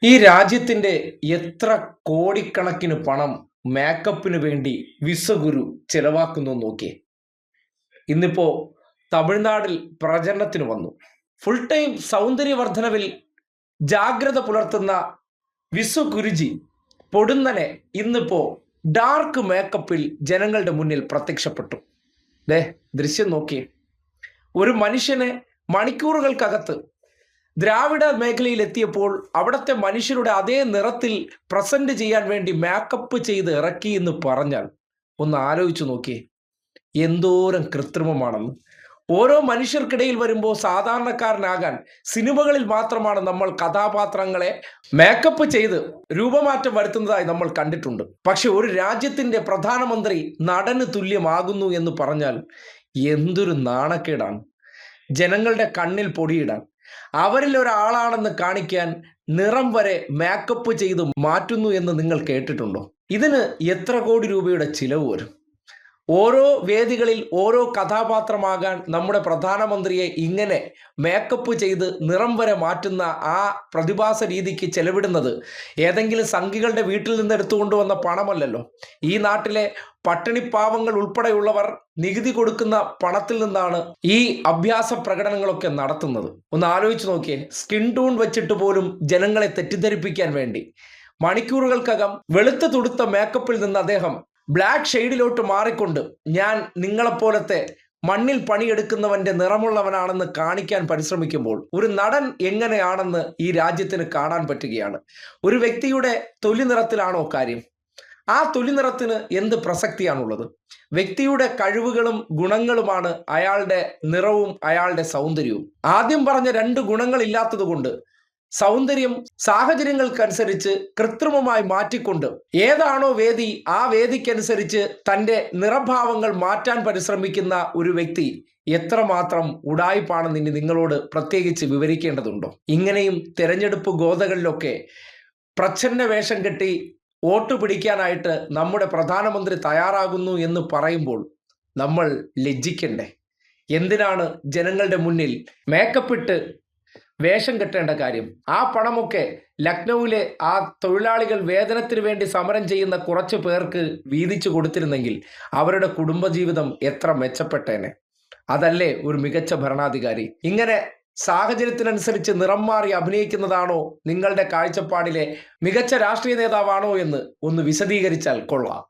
ഈ രാജ്യത്തിന്റെ എത്ര കോടിക്കണക്കിന് പണം മേക്കപ്പിന് വേണ്ടി വിശ്വഗുരു ചെലവാക്കുന്നു നോക്കിയേ. ഇന്നിപ്പോ തമിഴ്നാട്ടിൽ പ്രചരണത്തിന് വന്നു. ഫുൾ ടൈം സൗന്ദര്യവർദ്ധനവിൽ ജാഗ്രത പുലർത്തുന്ന വിശ്വഗുരുജി പൊടുന്നനെ ഇന്നിപ്പോ ഡാർക്ക് മേക്കപ്പിൽ ജനങ്ങളുടെ മുന്നിൽ പ്രത്യക്ഷപ്പെട്ടു. ദേ ദൃശ്യം നോക്കിയേ. ഒരു മനുഷ്യനെ മണിക്കൂറുകൾക്കകത്ത് ദ്രാവിഡ മേഖലയിൽ എത്തിയപ്പോൾ അവിടുത്തെ മനുഷ്യരുടെ അതേ നിറത്തിൽ പ്രസന്റ് ചെയ്യാൻ വേണ്ടി മേക്കപ്പ് ചെയ്ത് ഇറക്കി എന്ന് പറഞ്ഞാൽ ഒന്ന് ആലോചിച്ചു നോക്കിയേ, എന്തോരം കൃത്രിമമാണെന്ന്. ഓരോ മനുഷ്യർക്കിടയിൽ വരുമ്പോൾ സാധാരണക്കാരനാകാൻ സിനിമകളിൽ മാത്രമാണ് നമ്മൾ കഥാപാത്രങ്ങളെ മേക്കപ്പ് ചെയ്ത് രൂപമാറ്റം വരുത്തുന്നതായി നമ്മൾ കണ്ടിട്ടുണ്ട്. പക്ഷെ ഒരു രാജ്യത്തിന്റെ പ്രധാനമന്ത്രി നടന് തുല്യമാകുന്നു എന്ന് പറഞ്ഞാൽ എന്തൊരു നാണക്കേടാണ്. ജനങ്ങളുടെ കണ്ണിൽ പൊടിയിടാൻ, അവരിൽ ഒരാളാണെന്ന് കാണിക്കാൻ നിറം വരെ മേക്കപ്പ് ചെയ്ത് മാറ്റുന്നു എന്ന് നിങ്ങൾ കേട്ടിട്ടുണ്ടോ? ഇതിന് എത്ര കോടി രൂപയുടെ ചിലവ് വരും? ഓരോ വേദികളിൽ ഓരോ കഥാപാത്രമാകാൻ നമ്മുടെ പ്രധാനമന്ത്രിയെ ഇങ്ങനെ മേക്കപ്പ് ചെയ്ത് നിറം വരെ മാറ്റുന്ന ആ പ്രതിഭാസ രീതിക്ക് ചെലവിടുന്നത് ഏതെങ്കിലും സംഘികളുടെ വീട്ടിൽ നിന്ന് എടുത്തുകൊണ്ടുവന്ന പണമല്ലല്ലോ. ഈ നാട്ടിലെ പട്ടിണിപ്പാവങ്ങൾ ഉൾപ്പെടെയുള്ളവർ നികുതി കൊടുക്കുന്ന പണത്തിൽ നിന്നാണ് ഈ അഭ്യാസ പ്രകടനങ്ങളൊക്കെ നടത്തുന്നത്. ഒന്ന് ആലോചിച്ച് നോക്കിയേ. സ്കിൻ ടൂൺ വെച്ചിട്ട് പോലും ജനങ്ങളെ തെറ്റിദ്ധരിപ്പിക്കാൻ വേണ്ടി മണിക്കൂറുകൾക്കകം വെളുത്ത തുടുത്ത മേക്കപ്പിൽ നിന്ന് അദ്ദേഹം ബ്ലാക്ക് ഷെയ്ഡിലോട്ട് മാറിക്കൊണ്ട് ഞാൻ നിങ്ങളെപ്പോലത്തെ മണ്ണിൽ പണിയെടുക്കുന്നവന്റെ നിറമുള്ളവനാണെന്ന് കാണിക്കാൻ പരിശ്രമിക്കുമ്പോൾ ഒരു നടൻ എങ്ങനെയാണെന്ന് ഈ രാജ്യത്തിന് കാണാൻ പറ്റുകയാണ്. ഒരു വ്യക്തിയുടെ തൊലി നിറത്തിലാണോ കാര്യം? ആ തൊലി നിറത്തിന് എന്ത് പ്രസക്തിയാണുള്ളത്? വ്യക്തിയുടെ കഴിവുകളും ഗുണങ്ങളുമാണ് അയാളുടെ നിറവും അയാളുടെ സൗന്ദര്യവും. ആദ്യം പറഞ്ഞ രണ്ട് ഗുണങ്ങളില്ലാത്തത് കൊണ്ട് സൗന്ദര്യം സാഹചര്യങ്ങൾക്കനുസരിച്ച് കൃത്രിമമായി മാറ്റിക്കൊണ്ട് ഏതാണോ വേദി ആ വേദിക്കനുസരിച്ച് തൻ്റെ നിറഭാവങ്ങൾ മാറ്റാൻ പരിശ്രമിക്കുന്ന ഒരു വ്യക്തി എത്രമാത്രം ഉഡായിപ്പാണെന്ന് ഇനി നിങ്ങളോട് പ്രത്യേകിച്ച് വിവരിക്കേണ്ടതുണ്ടോ? ഇങ്ങനെയും തെരഞ്ഞെടുപ്പ് ഗോതകളിലൊക്കെ പ്രച്ഛന്ന വേഷം കെട്ടി വോട്ട് പിടിക്കാനായിട്ട് നമ്മുടെ പ്രധാനമന്ത്രി തയ്യാറാകുന്നു എന്ന് പറയുമ്പോൾ നമ്മൾ ലജ്ജിക്കണ്ടേ? എന്തിനാണ് ജനങ്ങളുടെ മുന്നിൽ മേക്കപ്പിട്ട് വേഷം കെട്ടേണ്ട കാര്യം? ആ പണമൊക്കെ ലക്നൌവിലെ ആ തൊഴിലാളികൾ വേതനത്തിന് വേണ്ടി സമരം ചെയ്യുന്ന കുറച്ചു പേർക്ക് വീതിച്ചു കൊടുത്തിരുന്നെങ്കിൽ അവരുടെ കുടുംബജീവിതം എത്ര മെച്ചപ്പെട്ടേനെ. അതല്ലേ ഒരു മികച്ച ഭരണാധികാരി? ഇങ്ങനെ സാഹചര്യത്തിനനുസരിച്ച് നിറം മാറി അഭിനയിക്കുന്നതാണോ നിങ്ങളുടെ കാഴ്ചപ്പാടിലെ മികച്ച രാഷ്ട്രീയ നേതാവാണോ എന്ന് ഒന്ന് വിശദീകരിച്ചാൽ കൊള്ളാം.